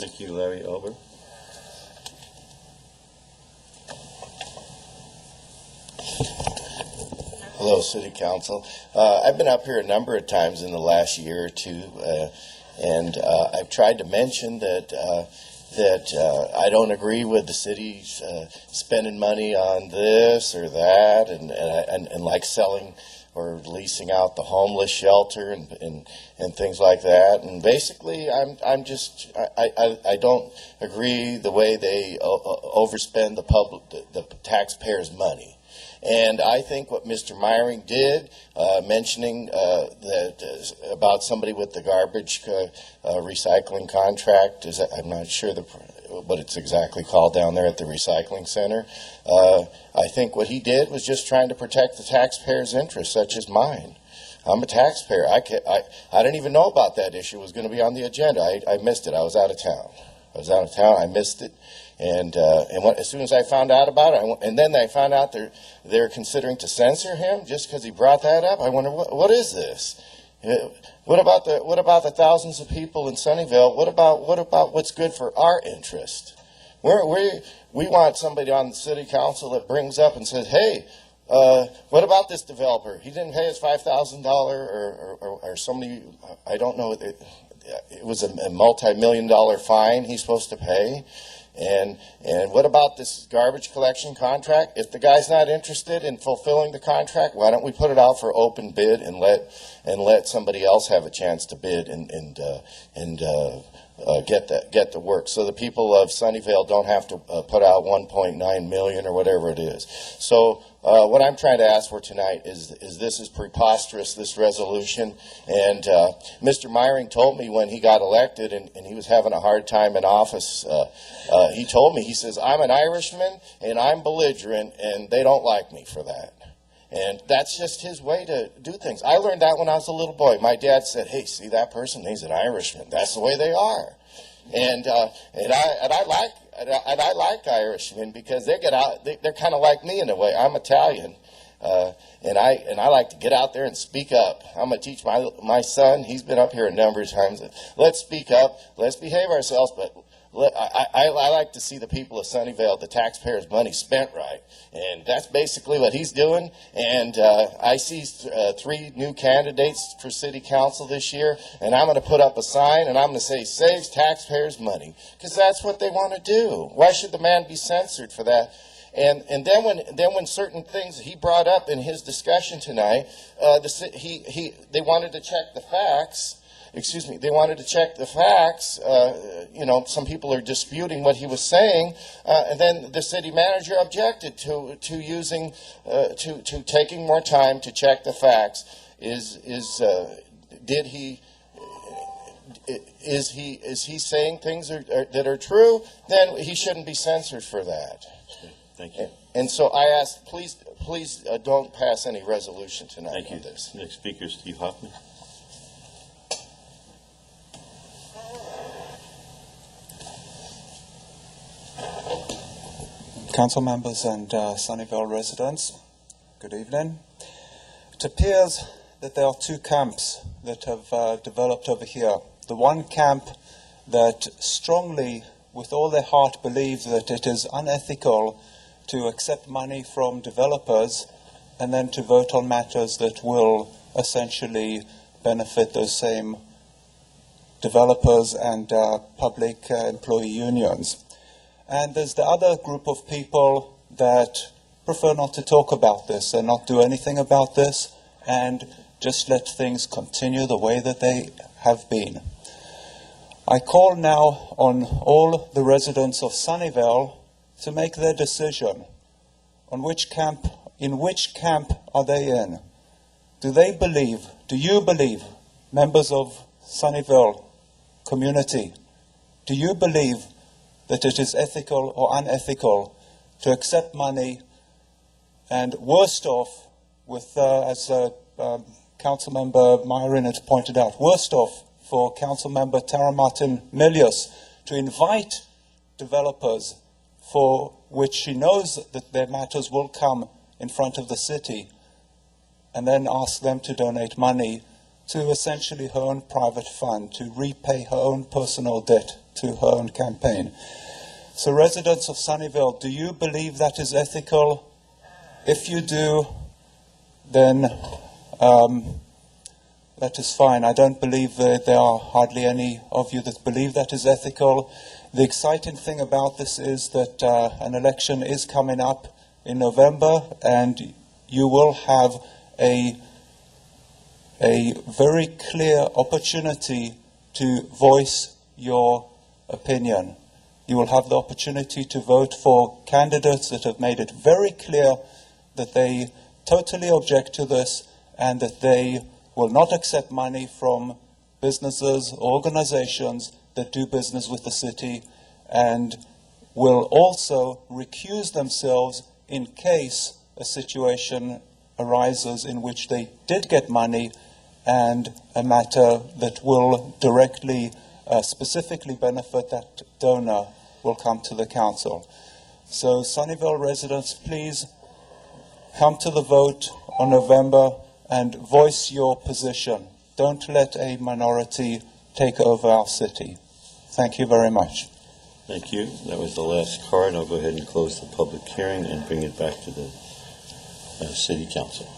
Thank you, Larry. Alba. Hello, City Council. I've been up here a number of times in the last year or two, and I've tried to mention that I don't agree with the city spending money on this or that, and like selling or leasing out the homeless shelter and things like that. And basically, I don't agree the way they overspend the taxpayers' money. And I think what Mr. Meyering did, mentioning that about somebody with the garbage recycling contract, I'm not sure what it's exactly called down there at the recycling center. I think what he did was just trying to protect the taxpayers' interests, such as mine. I'm a taxpayer. I didn't even know about that issue. It was going to be on the agenda. I missed it. I was out of town. I missed it. And as soon as I found out about it, and then I found out they're considering to censor him just because he brought that up. I wonder what is this? What about the thousands of people in Sunnyvale? What about what's good for our interest? We want somebody on the city council that brings up and says, hey, what about this developer? He didn't pay his $5,000 or somebody, I don't know. It was a multi-million-dollar fine he's supposed to pay. And what about this garbage collection contract? If the guy's not interested in fulfilling the contract, why don't we put it out for open bid and let somebody else have a chance to bid and get the work, so the people of Sunnyvale don't have to put out $1.9 million or whatever it is. So what I'm trying to ask for tonight is this is preposterous, this resolution. And Mr. Meyering told me when he got elected and he was having a hard time in office, he told me, he says, I'm an Irishman and I'm belligerent and they don't like me for that. And that's just his way to do things. I learned that when I was a little boy. My dad said, hey, see that person? He's an Irishman. That's the way they are. And I like Irishmen because they get out. They're kind of like me in a way. I'm Italian, and I like to get out there and speak up. I'm gonna teach my son. He's been up here a number of times. Let's speak up. Let's behave ourselves. But I like to see the people of Sunnyvale, the taxpayers' money spent right, and that's basically what he's doing. And I see 3 new candidates for city council this year, and I'm going to put up a sign and I'm going to say saves taxpayers' money, because that's what they want to do. Why should the man be censored for that? And then when certain things he brought up in his discussion tonight, they wanted to check the facts. They wanted to check the facts. Some people are disputing what he was saying, and then the city manager objected to taking more time to check the facts. Is he saying things that are true? Then he shouldn't be censored for that. Okay, thank you. And so I ask, please don't pass any resolution tonight. Thank you. On this. Next speaker is Steve Hoffman. Council members and Sunnyvale residents, good evening. It appears that there are 2 camps that have developed over here. The one camp that strongly, with all their heart, believes that it is unethical to accept money from developers and then to vote on matters that will essentially benefit those same developers and public employee unions. And there's the other group of people that prefer not to talk about this and not do anything about this and just let things continue the way that they have been. I call now on all the residents of Sunnyvale to make their decision on in which camp are they in. Do you believe, members of Sunnyvale community, do you believe that it is ethical or unethical to accept money, and worst off, with as Councilmember Meyering had pointed out, worst off for Councilmember Tara Martin-Milius to invite developers for which she knows that their matters will come in front of the city, and then ask them to donate money to essentially her own private fund to repay her own personal debt to her own campaign. So residents of Sunnyvale, do you believe that is ethical? If you do, then that is fine. I don't believe that there are hardly any of you that believe that is ethical. The exciting thing about this is that an election is coming up in November, and you will have a very clear opportunity to voice your opinion. You will have the opportunity to vote for candidates that have made it very clear that they totally object to this and that they will not accept money from businesses or organizations that do business with the city, and will also recuse themselves in case a situation arises in which they did get money and a matter that will directly, specifically benefit that donor will come to the council. So Sunnyvale residents, please come to the vote on November and voice your position. Don't let a minority take over our city. Thank you very much. Thank you. That was the last card. I'll go ahead and close the public hearing and bring it back to the City Council.